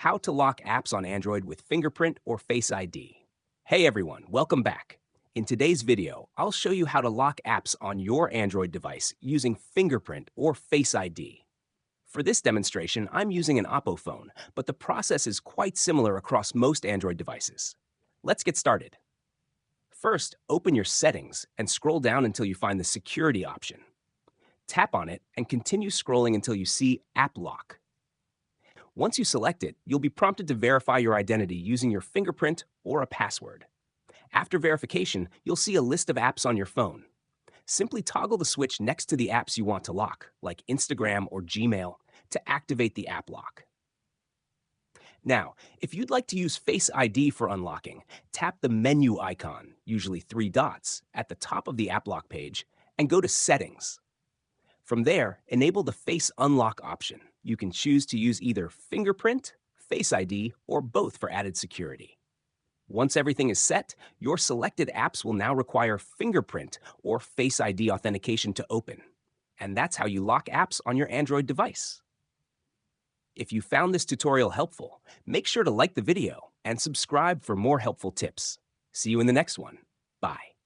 How to lock apps on Android with fingerprint or Face ID. Hey everyone, welcome back. In today's video, I'll show you how to lock apps on your Android device using fingerprint or Face ID. For this demonstration, I'm using an Oppo phone, but the process is quite similar across most Android devices. Let's get started. First, open your settings and scroll down until you find the security option. Tap on it and continue scrolling until you see App Lock. Once you select it, you'll be prompted to verify your identity using your fingerprint or a password. After verification, you'll see a list of apps on your phone. Simply toggle the switch next to the apps you want to lock, like Instagram or Gmail, to activate the app lock. Now, if you'd like to use Face ID for unlocking, tap the menu icon, usually three dots, at the top of the app lock page and go to Settings. From there, enable the Face Unlock option. You can choose to use either fingerprint, Face ID, or both for added security. Once everything is set, your selected apps will now require fingerprint or Face ID authentication to open. And that's how you lock apps on your Android device. If you found this tutorial helpful, make sure to like the video and subscribe for more helpful tips. See you in the next one. Bye.